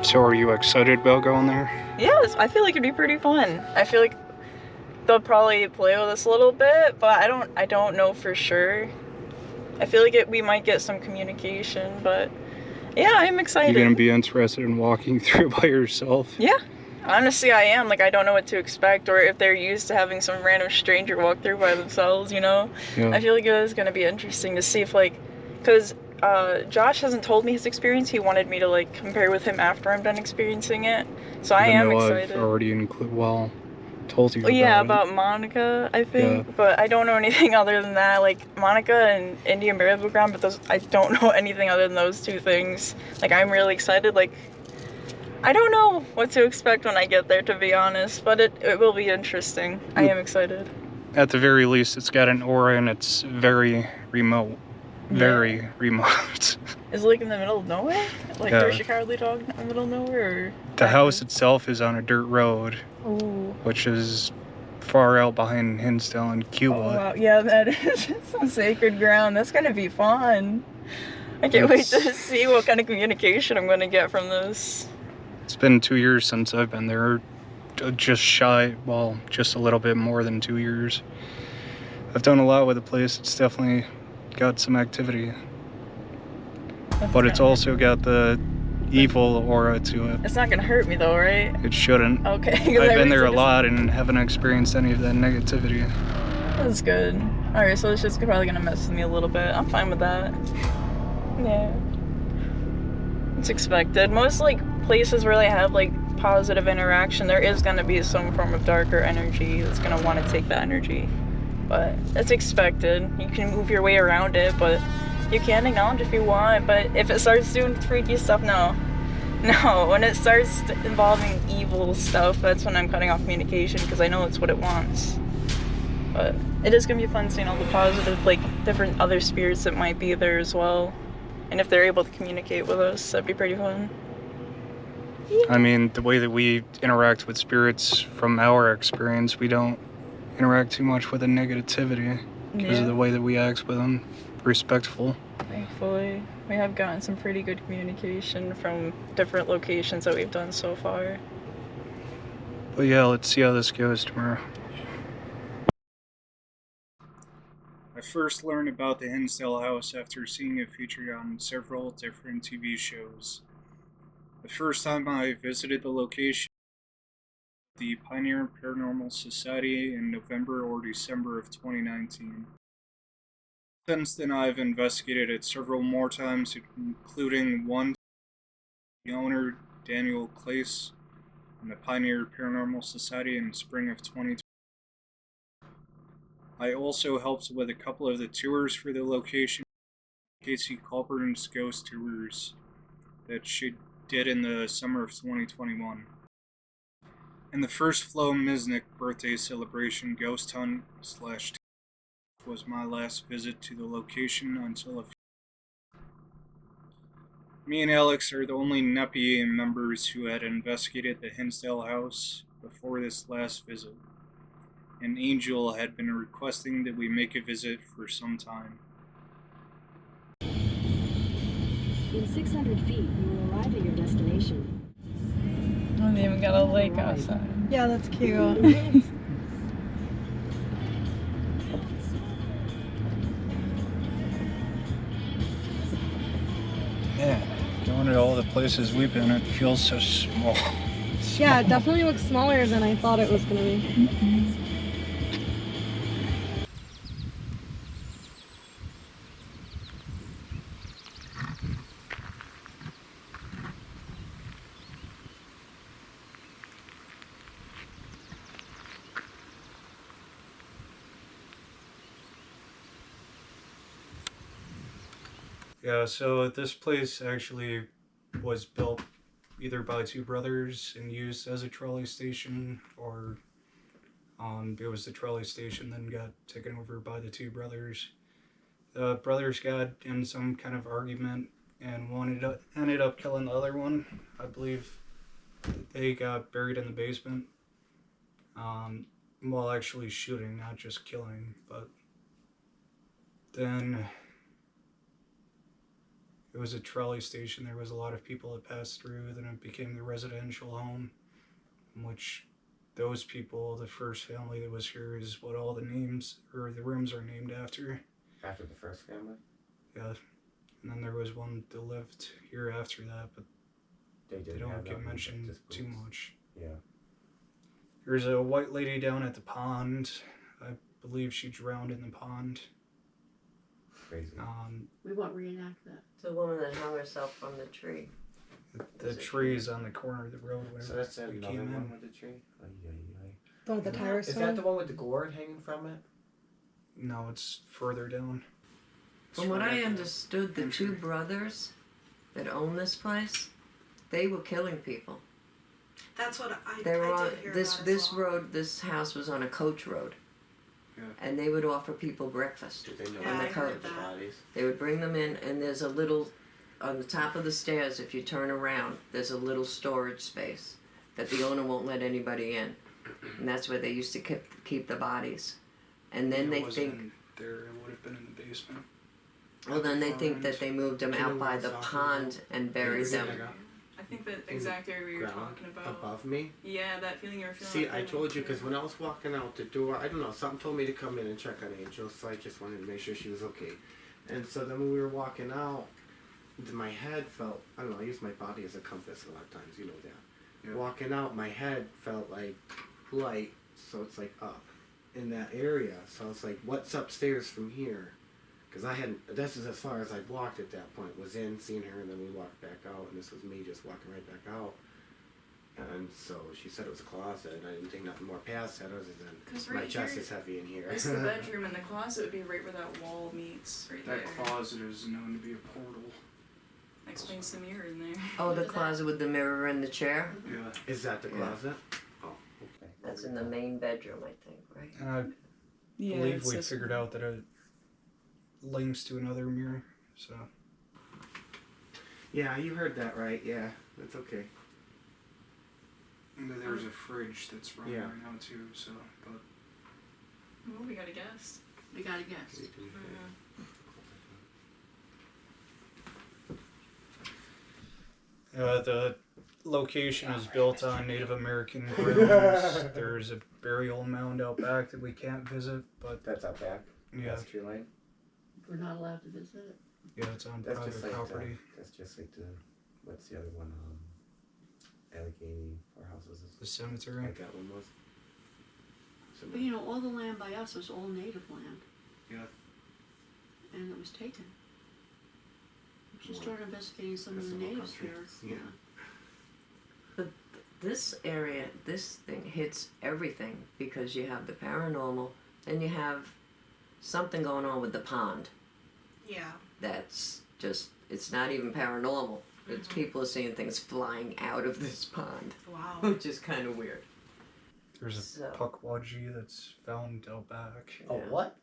So are you excited about going there? Yes, I feel like it'd be pretty fun. I feel like they'll probably play with us a little bit, but I don't know for sure. I feel like we might get some communication, but yeah, I'm excited. You gonna be interested in walking through by yourself? Yeah, honestly, I am. Like, I don't know what to expect, or if they're used to having some random stranger walk through by themselves, you know? Yeah. I feel like it is gonna be interesting to see if, like, because Josh hasn't told me his experience. He wanted me to, like, compare with him after I'm done experiencing it. So I am excited. I've already told you about Monica, I think, yeah. But I don't know anything other than that. Like, Monica and Indian Burial Ground, but I don't know anything other than those two things. Like, I'm really excited. Like, I don't know what to expect when I get there, to be honest, but it will be interesting. I am excited. At the very least, it's got an aura and it's very remote. Very remote. Is it like in the middle of nowhere? Like Dorsey Cowardly Dog in the middle of nowhere? Or the house itself is on a dirt road. Ooh. Which is far out behind Hinsdale and Cuba. Oh, wow. Yeah, that is some sacred ground. That's gonna be fun. I can't wait to see what kind of communication I'm gonna get from this. It's been 2 years since I've been there. Just a little bit more than 2 years. I've done a lot with the place. It's definitely got some activity. But it's also got the evil aura to it. It's not gonna hurt me though, right? It shouldn't. Okay. I've been there a lot and haven't experienced any of that negativity. That's good. Alright, so it's just probably gonna mess with me a little bit. I'm fine with that. Yeah. It's expected. Most, like, places where they have, like, positive interaction, there is gonna be some form of darker energy that's gonna want to take that energy. But it's expected. You can move your way around it, but you can acknowledge if you want. But if it starts doing freaky stuff, no. No, when it starts involving evil stuff, that's when I'm cutting off communication, because I know it's what it wants. But it is gonna be fun seeing all the positive, like, different other spirits that might be there as well. And if they're able to communicate with us, that'd be pretty fun. Yeah. I mean, the way that we interact with spirits, from our experience, we don't interact too much with the negativity because of the way that we act with them. Respectful. Thankfully, we have gotten some pretty good communication from different locations that we've done so far. But yeah, let's see how this goes tomorrow. I first learned about the Hinsdale house after seeing it featured on several different TV shows. The first time I visited the location, the Pioneer Paranormal Society in November or December of 2019. Since then, I've investigated it several more times, including one the owner, Daniel Clace, and the Pioneer Paranormal Society in spring of 2020. I also helped with a couple of the tours for the location, Casey Colburn's Ghost Tours, that she did in the summer of 2021. And the first Flo Misnick birthday celebration ghost hunt / was my last visit to the location until me and Alex are the only NEPI members who had investigated the Hinsdale house before this last visit, and Angel had been requesting that we make a visit for some time. In 600 feet, you will arrive at your destination. Oh, they even got a lake outside. Yeah, that's cute. Yeah, going to all the places we've been, it feels so small. Yeah, it definitely looks smaller than I thought it was going to be. Yeah, so this place actually was built either by two brothers and used as a trolley station, or it was the trolley station then got taken over by the two brothers. The brothers got in some kind of argument and ended up killing the other one. I believe they got buried in the basement while actually shooting, not just killing. But then it it was a trolley station. There was a lot of people that passed through. Then it became the residential home, in which those people, the first family that was here, is what all the names or the rooms are named after. After the first family? Yeah. And then there was one that lived here after that, but they don't get mentioned too much. Yeah. There's a white lady down at the pond. I believe she drowned in the pond. Crazy. We won't reenact that. The woman that hung herself from the tree. The tree is on the corner of the road where So that's we another came one in. with the tree? The one with the tires Is swung? that the one with the gourd hanging from it? No, it's further down. From what I understood, the two brothers that own this place, they were killing people. That's what I They were I on did hear this about this as well. road. This house was on a coach road, Yeah. and they would offer people breakfast. Did they know Yeah, on the I heard coach. the that. bodies? They would bring them in, and there's a little on the top of the stairs. If you turn around, there's a little storage space that the owner won't let anybody in, and that's where they used to keep the bodies. And then It they wasn't think, there. It would have been in the basement. well, then they think that Farmland. they moved them Do you know out what by I'm the talking pond and buried Yeah. them. I think the exact area you're Ground talking about. above me. Yeah, that feeling you were feeling. See, like I you were told you because feeling- when I was walking out the door, I don't know, something told me to come in and check on Angel, so I just wanted to make sure she was okay. And so then when we were walking out, my head felt, I don't know, I use my body as a compass a lot of times, you know that. Yeah. Walking out, my head felt like light, so it's like up in that area. So I was like, what's upstairs from here? Because I hadn't, this is as far as I'd walked at that point, was in, seeing her, and then we walked back out, and this was me just walking right back out. And so she said it was a closet, and I didn't think nothing more past that other 'Cause than my right chest here is heavy in here. It's the bedroom, and the closet would be right where that wall meets, right That there. closet is known to be a portal. Explains the mirror in there. Oh, the closet with the mirror and the chair? Yeah. Is that the Yeah. closet? Oh, okay. That's in the main bedroom, I think, right? And I believe we figured out that it links to another mirror. So Yeah, you heard that right, yeah. That's okay. and there's a fridge that's running Yeah. right now too. So, but Oh, we got a guest. We gotta guess. the location is built on Native American grounds. There's a burial mound out back that we can't visit, but That's out back? yeah, That's tree line? We're not allowed to visit it. yeah, it's on That's private just like property. that's just like the, what's the other one, Allegheny, or houses The cemetery. like that one was? But you know, all the land by us was all native land. Yeah. And it was taken. We should start investigating some of That's the the whole natives country. here. Yeah. This area, this thing hits everything because you have the paranormal, then you have something going on with the pond. Yeah. That's just, it's not even paranormal. It's people are seeing things flying out of this pond, Wow. which is kind of weird. There's a So- pukwudgie that's found out back. Oh, Yeah. what?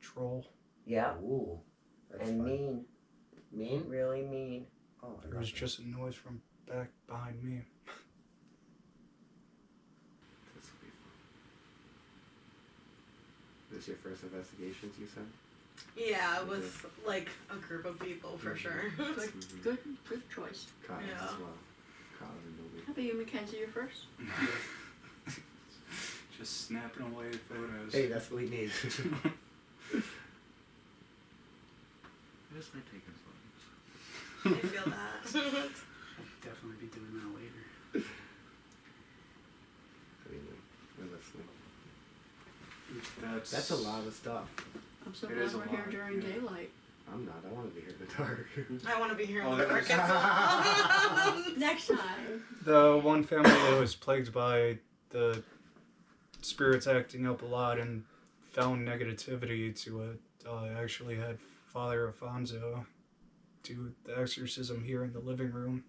Troll. Yeah, Ooh. That's and fun. mean, Mean? really mean. Oh, I There was love that. just a noise from back behind me. That's sweet. This your first investigations, you said? Yeah, with like a group of people for sure. Good, good, good choice. Kyle Yeah. as well. Kyle and Nobi. How about you, Mackenzie, you're first? Just snapping away photos. Hey, that's what we need. I just like taking photos. I feel that. I'll definitely be doing that later. I mean, we're listening. That's a lot of stuff. I'm so It glad is a we're here lot, during yeah. daylight. I'm not. I want to be here in the dark. I want to be here Oh, in the that dark was- as well. Next time. The one family that was plagued by the spirits acting up a lot and found negativity to it actually had Father Alfonso do the exorcism here in the living room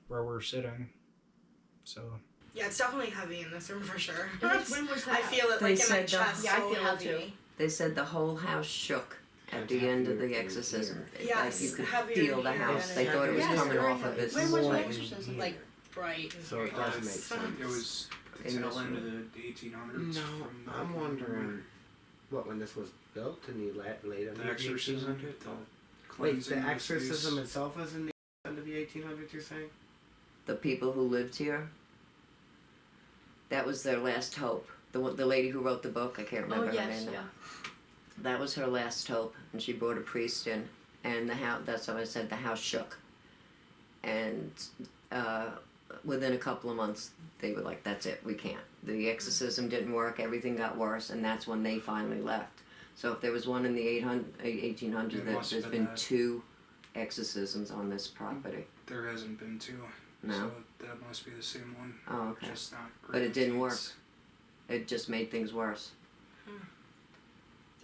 where we're sitting. So Yeah, it's definitely heavy in this room for sure. When was that? I feel it They like in my said that- chest. Yeah, I so feel it heavy. too. They said the whole house shook at And the end of heavier the in exorcism. here. Yes, Like you could heavier feel the here house. than They in thought it was here. Yes, coming very off of heavy. its When was the More exorcism? in Like here. bright. And So it very does nice. make sense. it was the In tail this end of room. the 1800s. No, from I'm the- wondering what when this was built and he laid on The exorcism, the Wait, cleansing the the exorcism space. itself was in the end of the 1800s, you're saying? The people who lived here, that was their last hope. The lady who wrote the book, I can't Oh, remember her yes, name now. yeah. That was her last hope, and she brought a priest in, and the house, that's how I said, the house shook. And within a couple of months, they were like, that's it, we can't. The exorcism didn't work, everything got worse, and that's when they finally left. So if there was one in the 1800s, It must there's have been been that. 2 exorcisms on this property. There hasn't been 2. No. So that must be the same one. Oh, okay. Just not But it didn't work. grandkids. It just made things worse.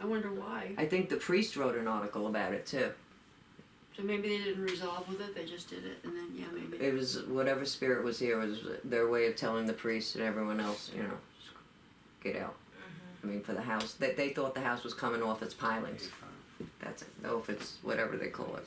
I wonder why. I think the priest wrote an article about it too. So maybe they didn't resolve with it, they just did it, and then, yeah, maybe. It was whatever spirit was here was their way of telling the priest and everyone else, you know, get out. I mean, for the house, they thought the house was coming off its pilings. That's it. Oh, if it's whatever they call it.